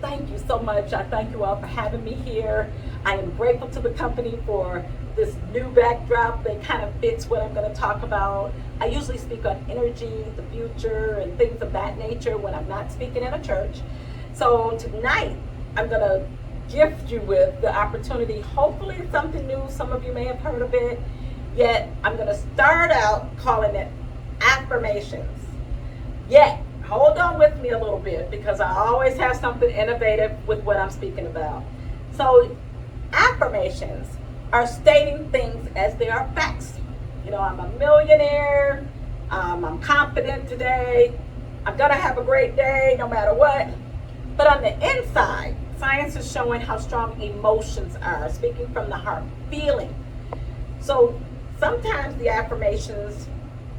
thank you so much. I thank you all for having me here. I am grateful to the company for this new backdrop that kind of fits what I'm going to talk about. I usually speak on energy, the future, and things of that nature when I'm not speaking in a church. So tonight, I'm going to gift you with the opportunity. Hopefully it's something new. Some of you may have heard of it. Yet, I'm going to start out calling it affirmations. Yet, hold on with me a little bit because I always have something innovative with what I'm speaking about. So, affirmations are stating things as they are facts. You know, I'm a millionaire. I'm confident today. I'm going to have a great day no matter what. But on the inside, science is showing how strong emotions are, speaking from the heart, feeling. So sometimes the affirmations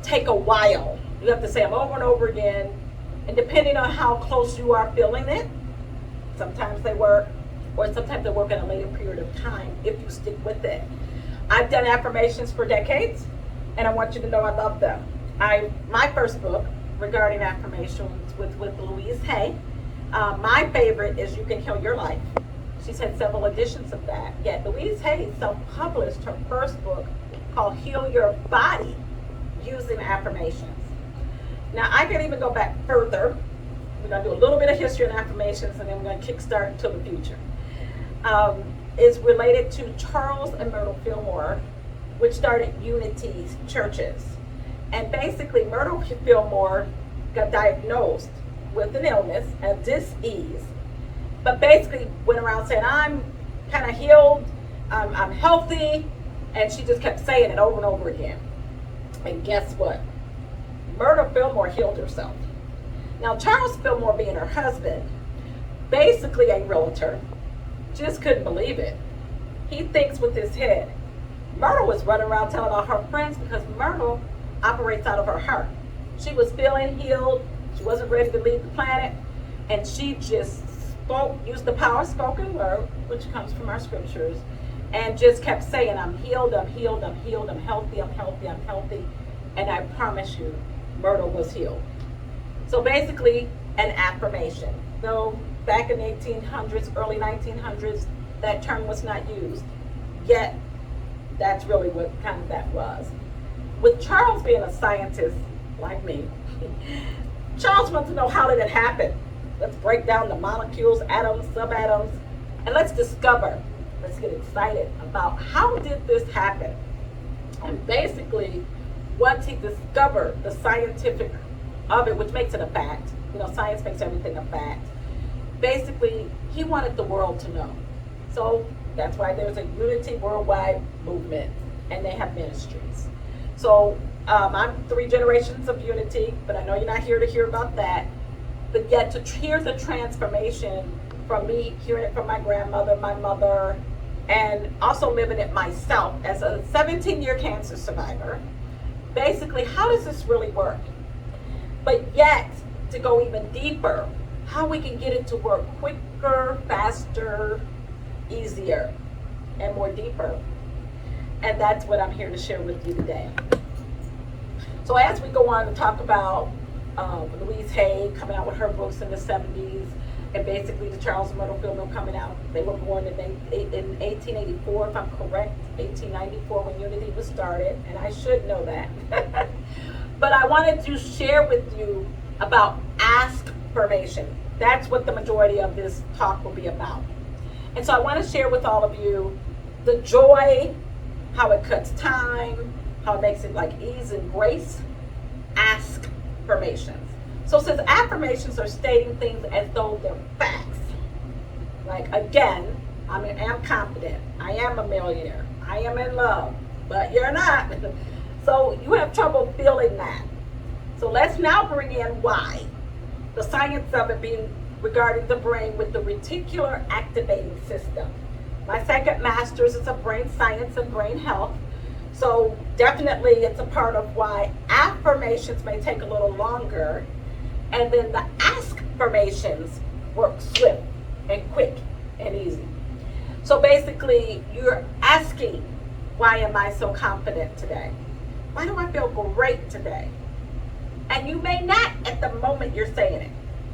take a while. You have to say them over and over again. And depending on how close you are feeling it, sometimes they work, or sometimes they work in a later period of time if you stick with it. I've done affirmations for decades, and I want you to know I love them. My first book regarding affirmations with Louise Hay, my favorite is You Can Heal Your Life. She's had several editions of that. Yet Louise Hay self-published her first book called Heal Your Body using affirmations. Now I can even go back further. We're going to do a little bit of history on affirmations, and then we're going to kickstart into the future. Is related to Charles and Myrtle Fillmore, which started Unity churches. And basically Myrtle Fillmore got diagnosed with an illness, a dis-ease, but basically went around saying, I'm kind of healed, I'm healthy, and she just kept saying it over and over again. And guess what? Myrtle Fillmore healed herself. Now Charles Fillmore, being her husband, basically a realtor, just couldn't believe it. He thinks with his head. Myrtle was running around telling all her friends because Myrtle operates out of her heart. She was feeling healed. She wasn't ready to leave the planet. And she just spoke, used the power of spoken word, which comes from our scriptures, and just kept saying, I'm healed, I'm healed, I'm healed, I'm healthy, I'm healthy, I'm healthy. And I promise you, Myrtle was healed. So basically, an affirmation. Though back in the 1800s, early 1900s, that term was not used. Yet, that's really what kind of that was. With Charles being a scientist like me, Charles wants to know, how did it happen? Let's break down the molecules, atoms, subatoms, and let's discover, let's get excited about how did this happen. And basically, once he discovered the scientific of it, which makes it a fact, you know, science makes everything a fact, basically, he wanted the world to know. So that's why there's a Unity Worldwide movement, and they have ministries. So I'm 3 generations of Unity, but I know you're not here to hear about that. But yet to hear the transformation from me, hearing it from my grandmother, my mother, and also living it myself as a 17-year cancer survivor. Basically, how does this really work? But yet, to go even deeper, how we can get it to work quicker, faster, easier, and more deeper. And that's what I'm here to share with you today. So as we go on to talk about Louise Hay coming out with her books in the 70s, and basically the Charles and Myrtle Fillmore coming out, they were born in 1884, if I'm correct, 1894 when Unity was started, and I should know that. But I wanted to share with you about Askfirmation. That's what the majority of this talk will be about. And so I want to share with all of you the joy, how it cuts time, how it makes it like ease and grace. Askfirmations. So since affirmations are stating things as though they're facts, like again, I am confident, I am a millionaire, I am in love, but you're not. So you have trouble feeling that. So let's now bring in why. The science of it being regarding the brain with the reticular activating system. My second master's is of brain science and brain health. So definitely it's a part of why affirmations may take a little longer. And then the Askfirmations work swift and quick and easy. So basically you're asking, why am I so confident today? Why do I feel great today? And you may not at the moment you're saying it.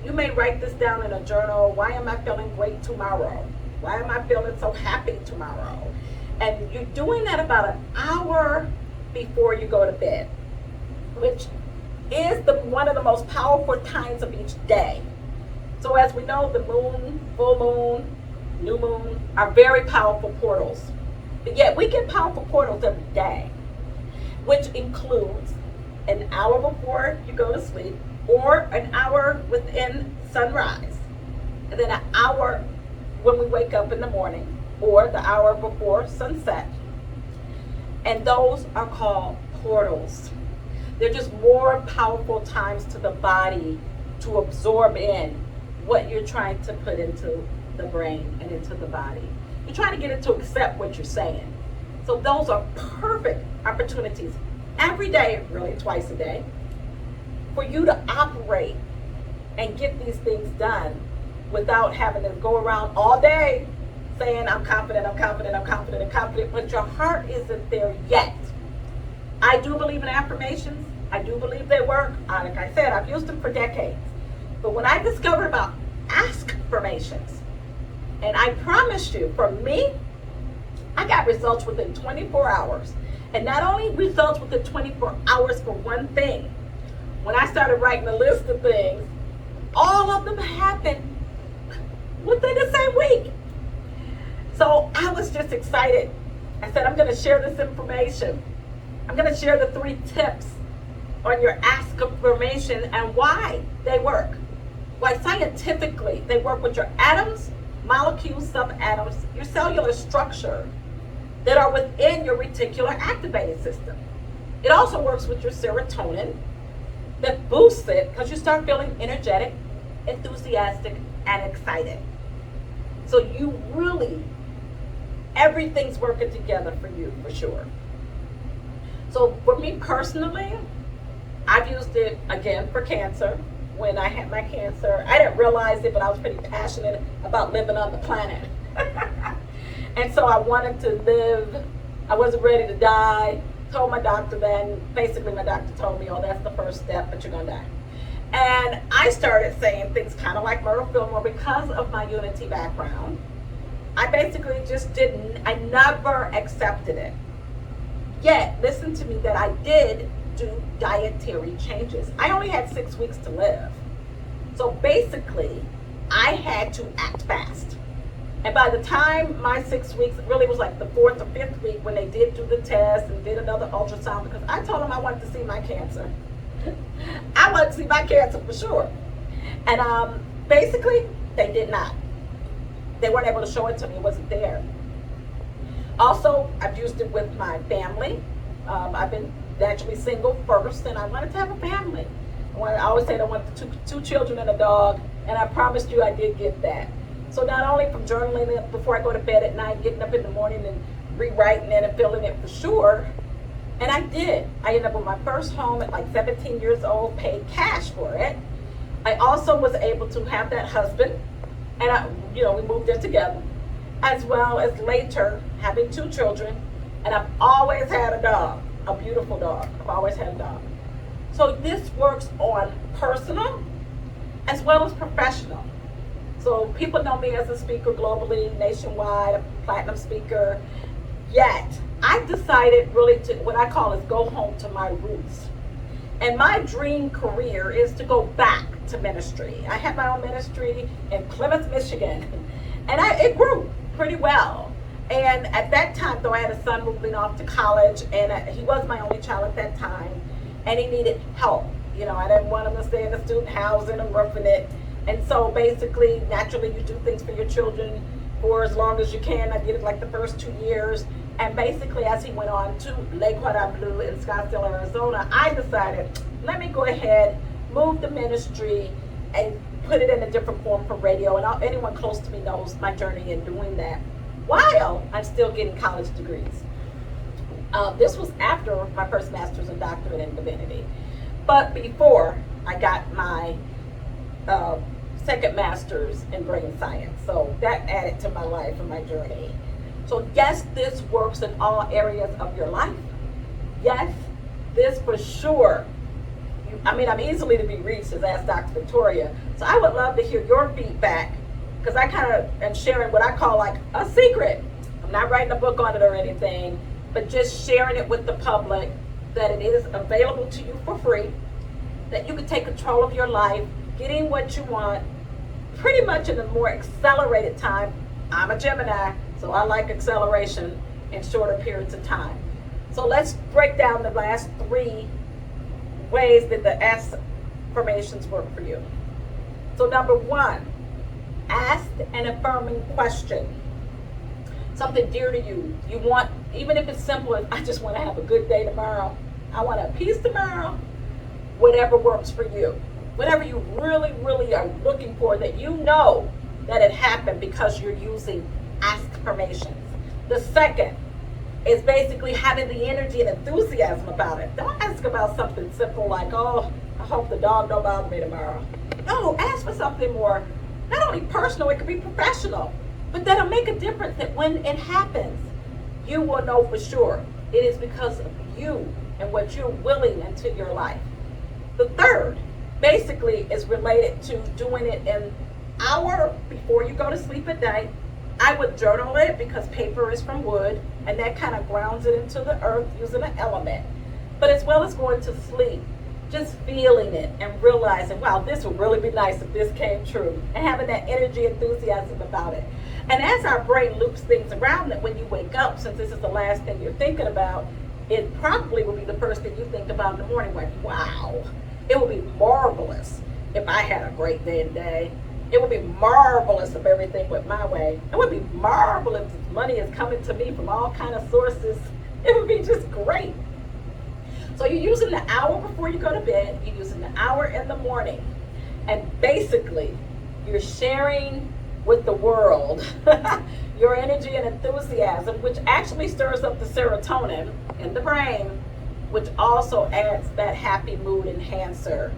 you may write this down in a journal. Why am I feeling great tomorrow? Why am I feeling so happy tomorrow? And you're doing that about an hour before you go to bed, which is one of the most powerful times of each day. So as we know, the moon, full moon, new moon are very powerful portals. But yet we get powerful portals every day, which includes an hour before you go to sleep, or an hour within sunrise, and then an hour when we wake up in the morning, or the hour before sunset. And those are called portals. They're just more powerful times to the body to absorb in what you're trying to put into the brain and into the body. You're trying to get it to accept what you're saying. So those are perfect opportunities every day, really twice a day, for you to operate and get these things done without having to go around all day saying, I'm confident, I'm confident, I'm confident, I'm confident, but your heart isn't there yet. I do believe in affirmations. I do believe they work. Like I said, I've used them for decades. But when I discovered about Askfirmations, and I promise you, for me, I got results within 24 hours. And not only results within 24 hours for one thing, when I started writing a list of things, all of them happened within the same week. So I was just excited. I said, I'm going to share this information. I'm going to share the 3 tips on your Askfirmation and why they work. Why scientifically they work with your atoms, molecules, subatoms, your cellular structure that are within your reticular activating system. It also works with your serotonin that boosts it because you start feeling energetic, enthusiastic, and excited. So you really, everything's working together for you, for sure. So for me personally, I've used it again for cancer. When I had my cancer, I didn't realize it, but I was pretty passionate about living on the planet. And so I wanted to live. I wasn't ready to die. Told my doctor then, basically my doctor told me, oh, that's the first step, but you're gonna die. And I started saying things kind of like Myrtle Fillmore because of my Unity background. I basically just I never accepted it. Yet, listen to me, that I did do dietary changes. I only had 6 weeks to live. So basically, I had to act fast. And by the time my 6 weeks, really was like the 4th or 5th week when they did do the test and did another ultrasound, because I told them I wanted to see my cancer. I wanted to see my cancer for sure. And basically, they did not. They weren't able to show it to me. It wasn't there. Also, I've used it with my family. I've been naturally single first, and I wanted to have a family. I always said I wanted two children and a dog, and I promised you I did get that. So not only from journaling it before I go to bed at night, getting up in the morning and rewriting it and filling it for sure, and I did. I ended up with my first home at like 17 years old, paid cash for it. I also was able to have that husband, and we moved in together, as well as later having 2 children, and I've always had a dog, a beautiful dog. I've always had a dog. So this works on personal as well as professional. So people know me as a speaker globally, nationwide, a platinum speaker. Yet I decided really to, what I call is go home to my roots. And my dream career is to go back to ministry. I had my own ministry in Plymouth, Michigan, and it grew pretty well. And at that time, though, I had a son moving off to college, and he was my only child at that time, and he needed help. I didn't want him to stay in the student housing and rouging it. And so basically, naturally, you do things for your children for as long as you can. I did it like the first 2 years. And basically, as he went on to Lake Blue in Scottsdale, Arizona, I decided, let me go ahead, move the ministry, and put it in a different form for radio. And anyone close to me knows my journey in doing that, while I'm still getting college degrees. This was after my first master's and doctorate in divinity. But before I got my second master's in brain science. So that added to my life and my journey. So yes, this works in all areas of your life. Yes, this for sure. I'm easily to be reached as AskdrVictoria. So I would love to hear your feedback, because I kind of am sharing what I call like a secret. I'm not writing a book on it or anything, but just sharing it with the public, that it is available to you for free, that you can take control of your life, getting what you want, pretty much in a more accelerated time. I'm a Gemini, so I like acceleration in shorter periods of time. So let's break down the last 3 ways that the Askfirmations work for you. So number 1, ask an affirming question. Something dear to you. You want, even if it's simple as, I just want to have a good day tomorrow. I want a peace tomorrow. Whatever works for you. Whatever you really, really are looking for, that you know that it happened because you're using Askfirmations. The second is basically having the energy and enthusiasm about it. Don't ask about something simple like, oh, I hope the dog don't bother me tomorrow. No, ask for something more, not only personal, it could be professional, but that'll make a difference, that when it happens, you will know for sure it is because of you and what you're willing into your life. The third basically is related to doing it an hour before you go to sleep at night. I would journal it because paper is from wood, and that kind of grounds it into the earth using an element. But as well as going to sleep, just feeling it and realizing, wow, this would really be nice if this came true, and having that energy, enthusiasm about it. And as our brain loops things around, that when you wake up, since this is the last thing you're thinking about, it probably will be the first thing you think about in the morning, like, wow, it would be marvelous if I had a great day today. It would be marvelous if everything went my way. It would be marvelous if money is coming to me from all kind of sources. It would be just great. So you're using the hour before you go to bed, you're using the hour in the morning, and basically you're sharing with the world your energy and enthusiasm, which actually stirs up the serotonin in the brain, which also adds that happy mood enhancer,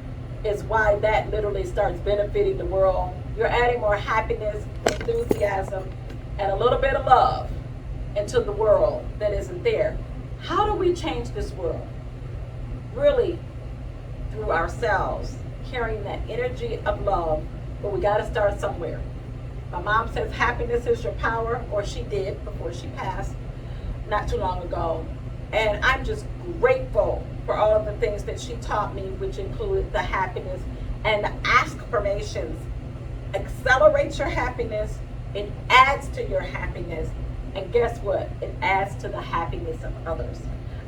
is why that literally starts benefiting the world. You're adding more happiness, enthusiasm, and a little bit of love into the world that isn't there. How do we change this world? Really, through ourselves, carrying that energy of love, but we got to start somewhere. My mom says happiness is your power, or she did before she passed not too long ago. And I'm just grateful for all of the things that she taught me, which included the happiness and the Askfirmations. Accelerates your happiness, it adds to your happiness, and guess what? It adds to the happiness of others.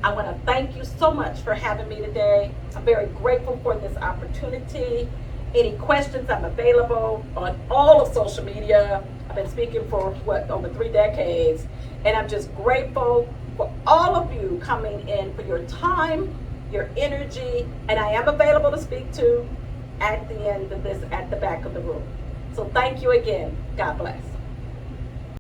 I want to thank you so much for having me today. I'm very grateful for this opportunity. Any questions, I'm available on all of social media. I've been speaking for over 3 decades, and I'm just grateful for all of you coming in, for your time, your energy, and I am available to speak to at the end of this, at the back of the room. So thank you again. God bless.